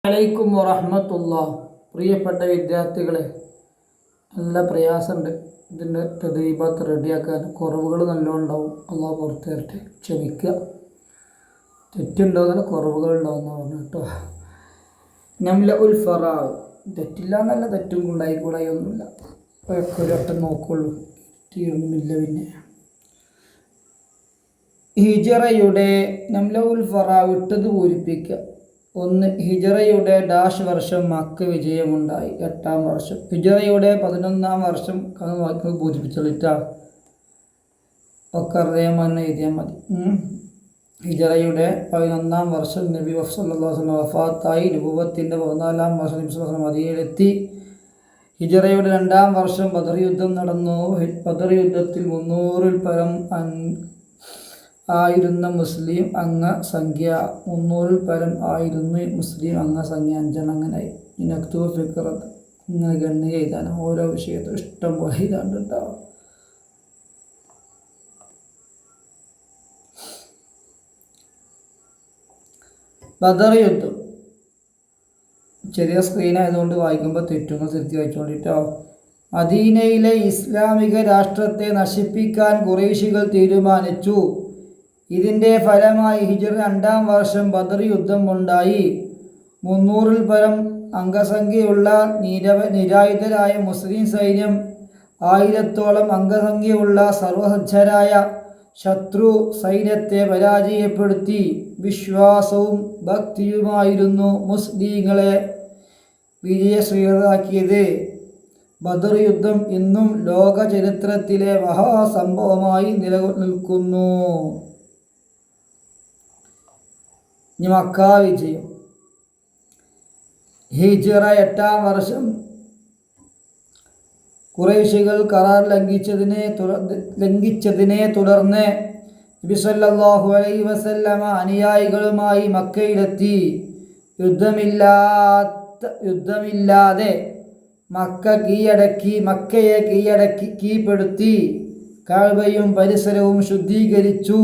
അലൈക്കും വറഹ്മത്തുള്ളാഹ്. പ്രിയപ്പെട്ട വിദ്യാർത്ഥികളെ, നല്ല പ്രയാസമുണ്ട് ഇതിൻ്റെ തദ്രീബാത്ത് റെഡിയാക്കാൻ. കുറവുകൾ നല്ലോണം ഉണ്ടാവും. അള്ളാഹ് പുറത്ത് തരട്ടെ. ക്ഷമിക്കുക. തെറ്റുണ്ടാകുന്ന കുറവുകൾ ഉണ്ടാകുന്ന പറഞ്ഞു കേട്ടോ. നംല ഉൽ ഫറാ, തെറ്റില്ല എന്നല്ല, തെറ്റും ഉണ്ടായിക്കൂടായി ഒന്നുമില്ല. ഒരൊട്ടം നോക്കുള്ളൂ, തീർന്നില്ല. പിന്നെ ഹിജറയുടെ നംല ഉൽ ഫറാ വിട്ടത് പൂരിപ്പിക്കുക. 1. ഹിജറയുടെ ഡാഷ് വർഷം മക്ക വിജയമുണ്ടായി. 8-ാം വർഷം. ഹിജറയുടെ 11-ാം വർഷം വാക്ക് പൂരിപ്പിച്ചോളിട്ടാ. ഒക്കെ അറിയാൻ എഴുതിയാൽ മതി. ഹിജറയുടെ 11-ാം വർഷം നബി സല്ലല്ലാഹു അലൈഹി വസല്ലം വഫാത്തായി. നുബുവത്തിൻ്റെ 14-ാം വർഷം നബി സല്ലല്ലാഹു അലൈഹി വസല്ലം മദീനയിലെത്തി. ഹിജറയുടെ 2-ാം വർഷം ബദർ യുദ്ധം നടന്നു. ബദർ യുദ്ധത്തിൽ 300-ൽ പരം ആയിരുന്ന മുസ്ലിം അംഗസംഖ്യ 300-ൽ പരം ആയിരുന്നു മുസ്ലിം അംഗസംഖ്യ 5 അങ്ങനായി. ഇനക്തു ഫിക്രത്ത് ഇങ്ങനെ ഗണ്യ ചെയ്താണ്. ഓരോ വിഷയത്തും ഇഷ്ടം പോലെ ഇതാണ്ടുണ്ടാവും. ബദർ യുദ്ധം ചെറിയ സ്ക്രീനായതുകൊണ്ട് വായിക്കുമ്പോൾ തെറ്റുന്ന തിരുത്തി വായിച്ചുകൊണ്ടിട്ടോ. മദീനയിലെ ഇസ്ലാമിക രാഷ്ട്രത്തെ നശിപ്പിക്കാൻ ഖുറൈശികൾ തീരുമാനിച്ചു. ഇതിൻ്റെ ഫലമായി ഹിജ്റ 2-ാം വർഷം ബദർ യുദ്ധമുണ്ടായി. 300-ൽ പരം അംഗസംഖ്യയുള്ള നിരായുധരായ മുസ്ലിം സൈന്യം 1000-ഓളം അംഗസംഖ്യയുള്ള സർവസജ്ജരായ ശത്രു സൈന്യത്തെ പരാജയപ്പെടുത്തി. വിശ്വാസവും ഭക്തിയുമായിരുന്നു മുസ്ലിങ്ങളെ വിജയശ്രീലരാക്കിയത്. ബദർ യുദ്ധം ഇന്നും ലോക ചരിത്രത്തിലെ മഹാസംഭവമായി നിലനിൽക്കുന്നു. ഇനി മക്ക വിജയം. ഹിജ്റ 8-ാം വർഷം ഖുറൈശികൾ കരാർ ലംഘിച്ചതിനെ തുടർന്ന് നബി സല്ലല്ലാഹു അലൈഹി വസല്ലമ അനുയായികളുമായി മക്കയിലെത്തി. യുദ്ധമില്ലാതെ മക്കയെ കീഴ്പ്പെടുത്തി. കഅബയും പരിസരവും ശുദ്ധീകരിച്ചു.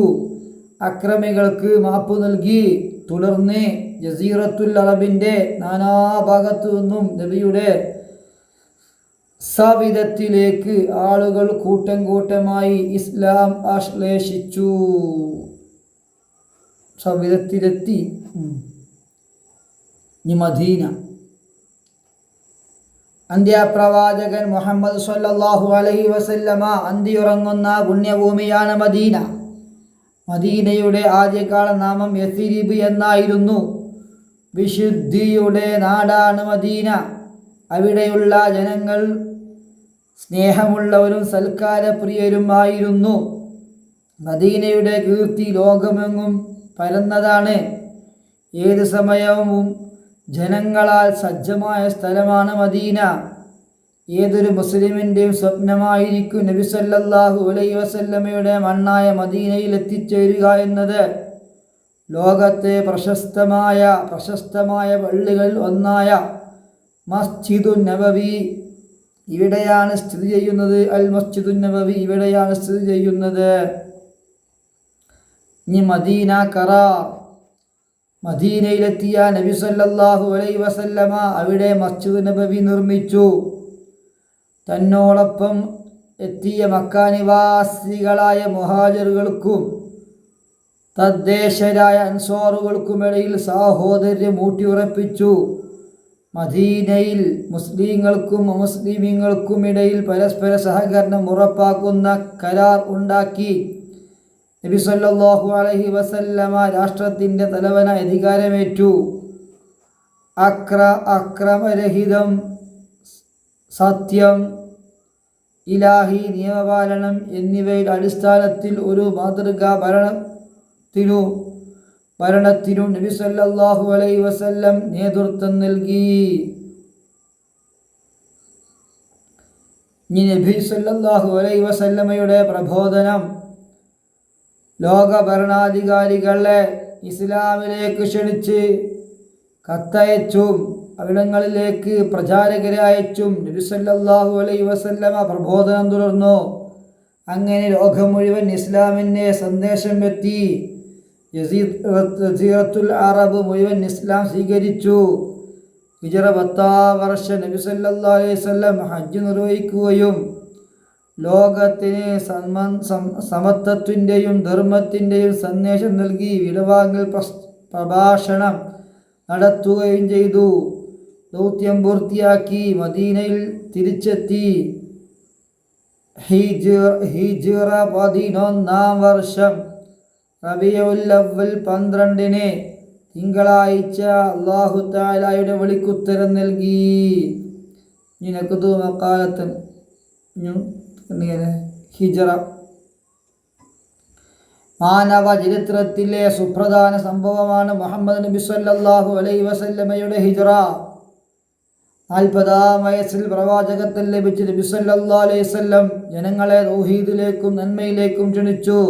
അക്രമികൾക്ക് മാപ്പു നൽകി. തുടർന്ന് ജസീറത്തുൽ അറബിൻ്റെ നാനാഭാഗത്തു നിന്നും നബിയുടെ സവിധത്തിലേക്ക് ആളുകൾ കൂട്ടം കൂട്ടമായി ഇസ്ലാം ആശ്ലേഷിച്ചു. സവിധത്തിലെത്തി. മദീന. അന്ത്യപ്രവാചകൻ മുഹമ്മദ് സ്വല്ലല്ലാഹു അലൈഹി വസല്ലമ അന്തിയുറങ്ങുന്ന പുണ്യഭൂമിയാണ് മദീന. മദീനയുടെ ആദ്യകാല നാമം യസ്രിബ് എന്നായിരുന്നു. വിശുദ്ധിയുടെ നാടാണ് മദീന. അവിടെയുള്ള ജനങ്ങൾ സ്നേഹമുള്ളവരും സൽക്കാരപ്രിയരുമായിരുന്നു. മദീനയുടെ കീർത്തി ലോകമെങ്ങും പരന്നതാണ്. ഏത് സമയവും ജനങ്ങളാൽ സജ്ജമായ സ്ഥലമാണ് മദീന. ഏതൊരു മുസ്ലിമിൻ്റെയും സ്വപ്നമായിരിക്കും നബി സല്ലല്ലാഹു അലൈഹി വസല്ലമയുടെ മണ്ണായ മദീനയിൽ എത്തിച്ചേരുക എന്നത്. ലോകത്തെ പ്രശസ്തമായ പള്ളികളിൽ ഒന്നായ മസ്ജിദുൻ നബവി ഇവിടെയാണ് സ്ഥിതി ചെയ്യുന്നത്. അൽ മസ്ജിദുൻ നബവി ഇവിടെയാണ് സ്ഥിതി ചെയ്യുന്നത്. ഇനി മദീന ഖറാർ. മദീനയിലെത്തിയ നബി സല്ലല്ലാഹു അലൈഹി വസല്ലമ അവിടെ മസ്ജിദ് നബവി നിർമ്മിച്ചു. തന്നോടൊപ്പം എത്തിയ മക്കാനിവാസികളായ മുഹാജിറുകൾക്കും തദ്ദേശരായ അൻസ്വാറുകൾക്കുമിടയിൽ സാഹോദര്യം ഊട്ടിയുറപ്പിച്ചു. മദീനയിൽ മുസ്ലിങ്ങൾക്കും അമുസ്ലിമീങ്ങൾക്കുമിടയിൽ പരസ്പര സഹകരണം ഉറപ്പാക്കുന്ന കരാർ ഉണ്ടാക്കി. നബി സല്ലല്ലാഹു അലൈഹി വസല്ലമ രാഷ്ട്രത്തിൻ്റെ തലവനായി അധികാരമേറ്റു. അക്രമരഹിതം, സത്യം, ഇലാഹി നിയമപാലനം എന്നിവയുടെ അടിസ്ഥാനത്തിൽ ഒരു മാതൃകാ ഭരണത്തിനു നബി സല്ലല്ലാഹു അലൈഹി വസല്ലം നേതൃത്വം നൽകി. നബി സല്ലല്ലാഹു അലൈഹി വസല്ലമയുടെ പ്രബോധനം ലോക ഭരണാധികാരികളെ ഇസ്ലാമിലേക്ക് ക്ഷണിച്ച് കത്തയച്ചും അവിടങ്ങളിലേക്ക് പ്രചാരകരെ അയച്ചും നബി സല്ലല്ലാഹു അലൈഹി വസല്ലമ പ്രബോധനം തുടർന്നു. അങ്ങനെ ലോകം മുഴുവൻ ഇസ്ലാമിൻ്റെ സന്ദേശം എത്തി. ജസീറത്തുൽ അറബ് മുഴുവൻ ഇസ്ലാം സ്വീകരിച്ചു. ഹിജറ 10-ാം വർഷം നബി സല്ലല്ലാഹു അലൈഹി വസല്ലം ഹജ്ജ് നിർവഹിക്കുകയും ലോകത്തിന് സമത്വത്തിൻ്റെയും ധർമ്മത്തിൻ്റെയും സന്ദേശം നൽകി വിടവാങ്ങൽ പ്രഭാഷണം നടത്തുകയും ചെയ്തു. ദൗത്യം പൂർത്തിയാക്കി മദീനയിൽ തിരിച്ചെത്തി. ഹിജ്റ 11-ാം വർഷം റബീഉൽ അവ്വൽ 12-ന് തിങ്കളാഴ്ച അല്ലാഹു തആലയുടെ വിളിക്കുത്തരം നൽകി. നിനക്കതു മക്കാലത്ത് ഹിജ്റ മാനവ ചരിത്രത്തിലെ സുപ്രധാന സംഭവമാണ് മുഹമ്മദ് നബി സല്ലല്ലാഹു അലൈഹി വസല്ലമയുടെ ഹിജ്റ. 40-ാം വയസ്സിൽ പ്രവാചകത്വം ലഭിച്ച നബി സല്ലല്ലാഹു അലൈഹി വസല്ലം ജനങ്ങളെ തൗഹീദിലേക്കും നന്മയിലേക്കും ക്ഷണിച്ചു.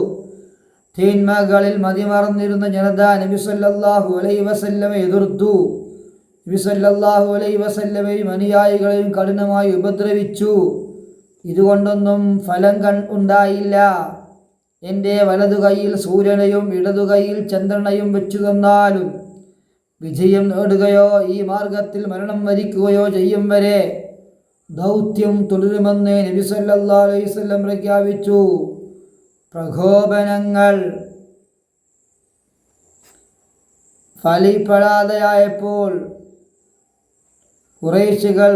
തിന്മകളിൽ മതിമറന്നിരുന്ന ജനത നബി സല്ലല്ലാഹു അലൈഹി വസല്ലമയെ എതിർത്തു. നബി സല്ലല്ലാഹു അലൈഹി വസല്ലമയും അനുയായികളെയും കഠിനമായി ഉപദ്രവിച്ചു. ഇതുകൊണ്ടൊന്നും ഫലം ഉണ്ടായില്ല. എൻ്റെ വലതു കൈയിൽ സൂര്യനെയും ഇടതു കൈയിൽ ചന്ദ്രനെയും വെച്ചു തന്നാലും വിജയം നേടുകയോ ഈ മാർഗത്തിൽ മരണം വരിക്കുകയോ ചെയ്യും വരെ ദൗത്യം തുടരുമെന്ന് നബി സല്ലല്ലാഹു അലൈഹി വസല്ലം പ്രഖ്യാപിച്ചു. പ്രകോപനങ്ങൾ ഫലിപ്പെടാതെയായപ്പോൾ ഖുറൈശികൾ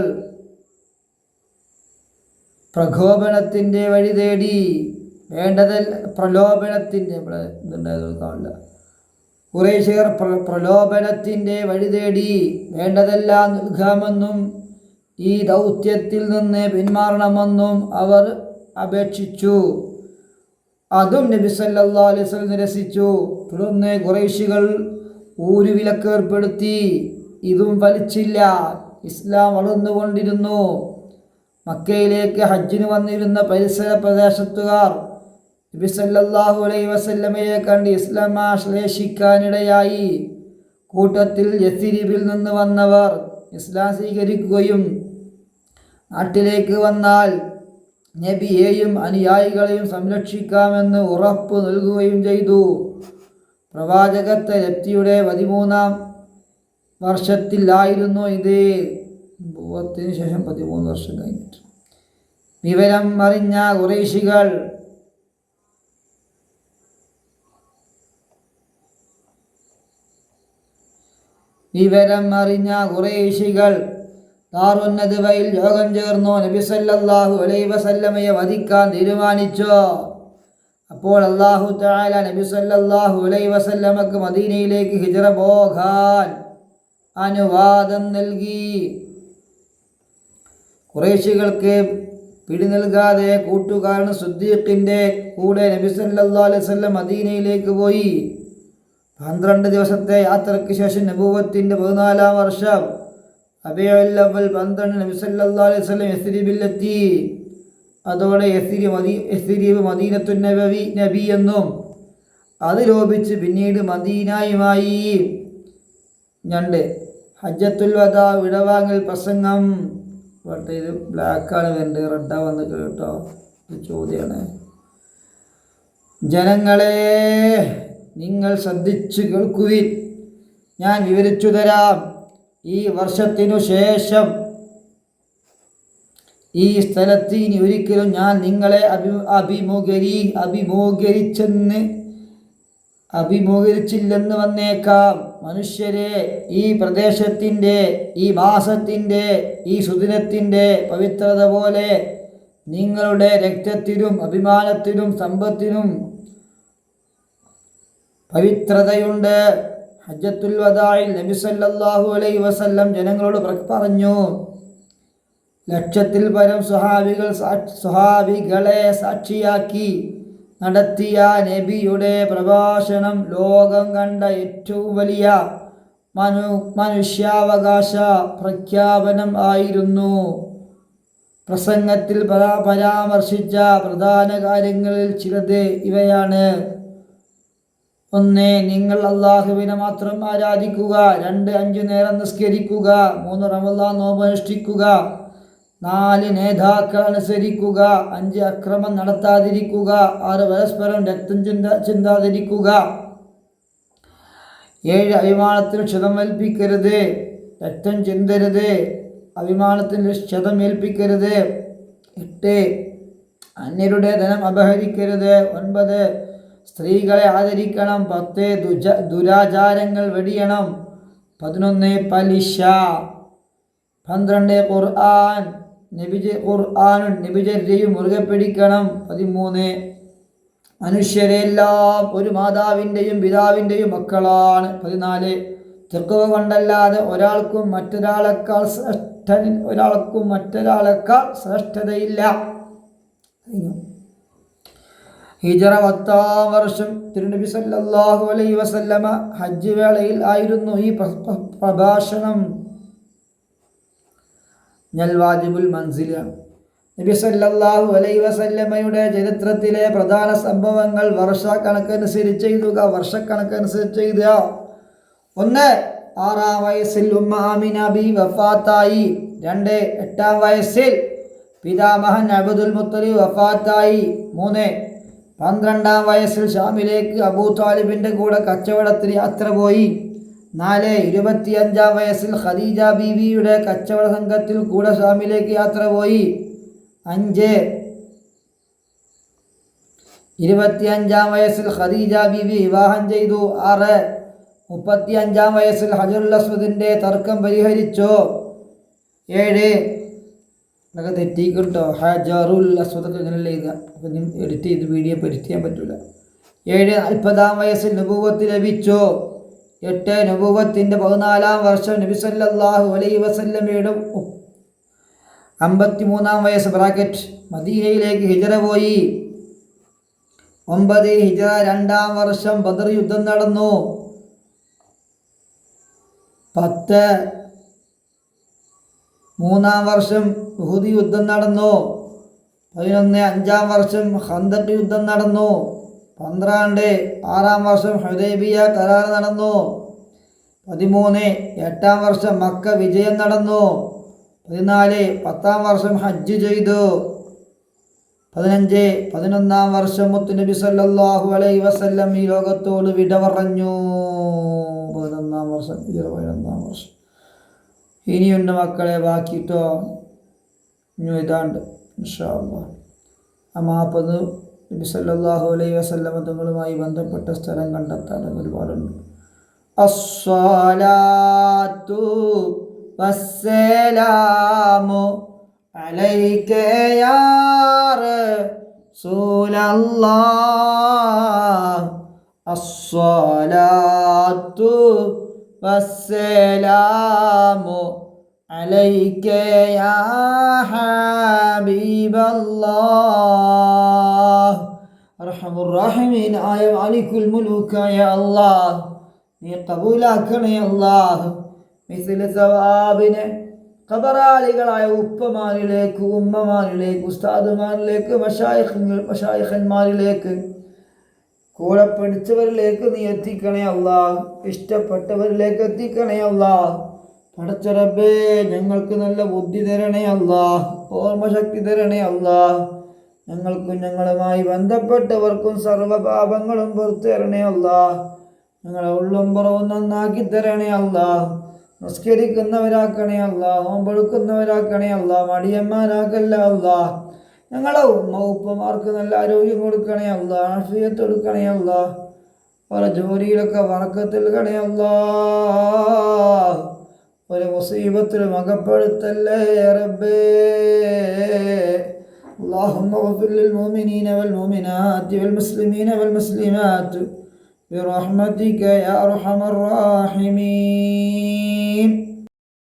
പ്രകോപനത്തിൻ്റെ വഴി തേടി. ഖുറൈശിയർ പ്രലോഭനത്തിൻ്റെ വഴി തേടി വേണ്ടതെല്ലാം നൽകാമെന്നും ഈ ദൗത്യത്തിൽ നിന്ന് പിന്മാറണമെന്നും അവർ അപേക്ഷിച്ചു. അതും നബി സല്ലല്ലാഹു അലൈഹി വസല്ലം നിരസിച്ചു. തുടർന്ന് ഖുറൈശികൾ ഊരുവിലക്കേർപ്പെടുത്തി. ഇതും ഫലിച്ചില്ല. ഇസ്ലാം വളർന്നുകൊണ്ടിരുന്നു. മക്കയിലേക്ക് ഹജ്ജിന് വന്നിരുന്ന പരിസര പ്രദേശത്തുകാർ നബി സല്ലല്ലാഹു അലൈഹി വസല്ലമയെ കണ്ട് ഇസ്ലാം ആശ്ലേഷിക്കാനിടയായി. കൂട്ടത്തിൽ യസ്രിബിൽ നിന്ന് വന്നവർ ഇസ്ലാം സ്വീകരിക്കുകയും നാട്ടിലേക്ക് വന്നാൽ നബിയെയും അനുയായികളെയും സംരക്ഷിക്കാമെന്ന് ഉറപ്പ് നൽകുകയും ചെയ്തു. പ്രവാചകത്വ ലബ്ധിയുടെ 13-ാം വർഷത്തിലായിരുന്നു ഇത്. ഭൂവത്തിന് ശേഷം 13 വർഷം കഴിഞ്ഞിട്ട് വിവരം അറിഞ്ഞ ഖുറൈശികൾ ദാറുന്നദ്വയിൽ യോഗം ചേർന്നു. നബി സല്ലല്ലാഹു അലൈഹി വസല്ലമയെ വധിക്കാൻ തീരുമാനിച്ചു. അപ്പോൾ അല്ലാഹു തആല നബി സല്ലല്ലാഹു അലൈഹി വസല്ലമക്ക് മദീനയിലേക്ക് ഹിജ്റ പോകാൻ അനുവാദം നൽകി. ഖുറൈശികൾക്ക് പിടി നൽകാതെ കൂട്ടുകാരൻ സിദ്ദീഖിൻ്റെ കൂടെ നബി സല്ലല്ലാഹു അലൈഹി വസല്ലം മദീനയിലേക്ക് പോയി. 12 ദിവസത്തെ യാത്രയ്ക്ക് ശേഷം നബുവത്തിൻ്റെ 14-ാം വർഷം റബീഉൽ അവ്വൽ 12 നബി സല്ലല്ലാഹു അലൈഹി വസല്ലം യസ്രിബിലെത്തി. അതോടെ യസ്രിബ് മദീനത്തുൻ നബി എന്നും അത് ലോപിച്ച് പിന്നീട് മദീനയുമായി. 2 ഹജ്ജത്തുൽ വദാ വിടവാങ്ങൽ പ്രസംഗം. ഇത് ബ്ലാക്കാണ് വേണ്ടത്, റെഡാ വന്ന് കേട്ടോ. ഇത് ചോദ്യമാണ്. ജനങ്ങളെ, നിങ്ങൾ ശ്രദ്ധിച്ചു കേൾക്കുവിൻ, ഞാൻ വിവരിച്ചു തരാം. ഈ വർഷത്തിനു ശേഷം ഈ സ്ഥലത്ത് ഇനി ഒരിക്കലും ഞാൻ നിങ്ങളെ അഭിമുഖീകരിച്ചില്ലെന്ന് വന്നേക്കാം. മനുഷ്യരെ, ഈ പ്രദേശത്തിൻ്റെ, ഈ മാസത്തിൻ്റെ, ഈ സുദിനത്തിൻ്റെ പവിത്രത പോലെ നിങ്ങളുടെ രക്തത്തിനും അഭിമാനത്തിനും സമ്പത്തിനും പവിത്രതയുണ്ട്. ഹജ്ജത്തുൽ വദാഇൽ നബി സല്ലല്ലാഹു അലൈഹി വസല്ലം ജനങ്ങളോട് പറഞ്ഞു. 1,00,000-ൽ പരം സ്വഹാബികളെ സാക്ഷിയാക്കി നടത്തിയ നബിയുടെ പ്രഭാഷണം ലോകം കണ്ട ഏറ്റവും വലിയ മനുഷ്യാവകാശ പ്രഖ്യാപനം ആയിരുന്നു. പ്രസംഗത്തിൽ പരാമർശിച്ച പ്രധാന കാര്യങ്ങളിൽ ചിലത് ഇവയാണ്. 1. നിങ്ങൾ അല്ലാഹുവിനെ മാത്രം ആരാധിക്കുക. 2. 5 നേരം നിസ്കരിക്കുക. 3. റമളാൻ നോമ്പ് അനുഷ്ഠിക്കുക. 4. നേതാക്കൾ അനുസരിക്കുക. 5. അക്രമം നടത്താതിരിക്കുക. 6. പരസ്പരം രക്തം ചിന്താതിരിക്കുക. 7. അഭിമാനത്തിന് ക്ഷതം ഏൽപ്പിക്കരുത്. രക്തം ചിന്തരുത്, അഭിമാനത്തിന് ക്ഷതമേൽപ്പിക്കരുത്. 8 അന്യരുടെ ധനം അപഹരിക്കരുത്. 9 സ്ത്രീകളെ ആദരിക്കണം. 10 ദുരാചാരങ്ങൾ വെടിയണം. 11 പലിശ. 12 ഖുർആനും നബിചര്യയും മുറുകെ പിടിക്കണം. 13 മനുഷ്യരെല്ലാം ഒരു മാതാവിൻ്റെയും പിതാവിൻ്റെയും മക്കളാണ്. 14 തഖ്വ കൊണ്ടല്ലാതെ ഒരാൾക്കും മറ്റൊരാളെക്കാൾ ശ്രേഷ്ഠതയില്ല. ഹിജറ 10-ാം വർഷം തിരുനബി സല്ലല്ലാഹു അലൈഹി വസല്ലമ ഹജ്ജ് വേളയിൽ ആയിരുന്നു ഈ പ്രഭാഷണം. വാജിബുൽ മൻസിലാണ്. നബി സല്ലല്ലാഹു അലൈഹി വസല്ലമയുടെ ചരിത്രത്തിലെ പ്രധാന സംഭവങ്ങൾ വർഷക്കണക്കനുസരിച്ച് എഴുതുക. 1 6-ാം വയസ്സിൽ ഉമ്മ ആമിന ബി വഫാത്തായി. 2 8-ാം വയസ്സിൽ പിതാമഹൻ അബ്ദുൽ മുത്തലിബ് വഫാത്തായി. 3 12-ാം വയസ്സിൽ ഷാമിലേക്ക് അബൂ താലിബിൻ്റെ കൂടെ കച്ചവടത്തിന് യാത്ര പോയി. 4 25-ാം വയസ്സിൽ ഖദീജ ബീവിയുടെ കച്ചവട സംഘത്തിൽ കൂടെ ഷാമിലേക്ക് യാത്ര പോയി. 5 25-ാം വയസ്സിൽ ഖദീജ ബീവി വിവാഹം ചെയ്തു. 6 35-ാം വയസ്സിൽ ഹജറുൽ അസ്വദിൻ്റെ തർക്കം പരിഹരിച്ചു. 7 ഇതൊക്കെ തെറ്റിക്കിട്ടോ, ഹജറുൽ അസ്വദൊക്കെ ഇങ്ങനെയല്ലേ എഴുതുക. അപ്പം ഞാൻ എഡിറ്റ് ചെയ്ത് വീഡിയോ എഡിറ്റ് ചെയ്യാൻ പറ്റില്ല. 7 40-ാം വയസ്സിൽ നബുവത്ത് ലഭിച്ചു. 8 നബുവത്തിൻ്റെ 14-ാം വർഷം നബി സല്ലല്ലാഹു അലൈഹി വസല്ലമയുടെ 53-ാം വയസ്സ് ബ്രാക്കറ്റ് മദീനയിലേക്ക് ഹിജറ പോയി. 9 ഹിജറ 2-ാം വർഷം ബദർ യുദ്ധം നടന്നു. 10 3-ാം വർഷം ഉഹുദ് യുദ്ധം നടന്നു. 11 5-ാം വർഷം ഖന്തഖ് യുദ്ധം നടന്നു. 12 6-ാം വർഷം ഹുദൈബിയ കരാർ നടന്നു. 13 8-ാം വർഷം മക്ക വിജയം നടന്നു. 14 10-ാം വർഷം ഹജ്ജ് ചെയ്തു. 15 11-ാം വർഷം മുത്തുനബി സല്ലല്ലാഹു അലൈഹി വസല്ലം ഈ ലോകത്തോട് വിട പറഞ്ഞു. 11-ാം വർഷം 11-ാം വർഷം. ഇനിയുണ്ട് മക്കളെ ബാക്കിട്ടോ, ഇനി ഇതാണ്ട് ഇൻഷാ അല്ലാഹ്. 40 നബി സല്ലല്ലാഹു അലൈഹി വസല്ലം തങ്ങളുമായി ബന്ധപ്പെട്ട സ്ഥലം കണ്ടെത്താൻ ഒരുപാടുണ്ട്. അസ്സലാത്തു വസ്സലാമു അലൈക യാ റസൂലല്ലാഹ്. അസ്സലാത്തു വസ്സലാമു അലൈക യാ ഹബീബല്ലാഹ്. അർഹമുർ റഹീമീൻ ആയ മാലിക്കുൽ മുലൂക്കായ അല്ലാഹ്, നീ കബൂലാക്കണേ അല്ലാഹ്. മിസ്ല സവാബിനെ ഖബറാളികളായ ഉപ്പമാരിലേക്ക്, ഉമ്മമാരിലേക്ക്, ഉസ്താദുമാരിലേക്ക്, മശായിഖന്മാരിലേക്ക്, കൂടെ പഠിച്ചവരിലേക്ക് നീ എത്തിക്കണേ അല്ലാഹ്. ഇഷ്ടപ്പെട്ടവരിലേക്ക് എത്തിക്കണേ അല്ലാഹ്. പടച്ച റബ്ബേ, ഞങ്ങൾക്ക് നല്ല ബുദ്ധി തരണേ അല്ലാഹ്, ഓർമ്മശക്തി തരണേ അല്ലാഹ്. ഞങ്ങൾക്കും ഞങ്ങളുമായി ബന്ധപ്പെട്ടവർക്കും സർവ്വപാപങ്ങളും പുറത്തു തരണേ അല്ലാഹ്. ഞങ്ങളെ ഉള്ളും പുറവും നന്നാക്കി തരണേ അല്ലാഹ്. നിസ്കരിക്കുന്നവരാക്കണേ അല്ലാഹ്, നോമ്പെടുക്കുന്നവരാക്കണേ അല്ലാഹ്, മടിയന്മാരാക്കല്ല അല്ലാഹ്. ഞങ്ങളെ ഉപ്പമാർക്ക് നല്ല ആരോഗ്യം കൊടുക്കണേ അല്ലാഹ്, ആഫിയത്ത് കൊടുക്കണേ അല്ലാഹ്. ഓരോ ജോലിയിലൊക്കെ ബറക്കത്ത് നൽകണേ അല്ലാഹ്. ഒരു മുസീബത്തിലും അകപ്പെടുത്തല്ലേ റബ്ബേ. اللهم اغفر للمؤمنين والمؤمنات والمسلمين والمسلمات برحمتك يا أرحم الراحمين.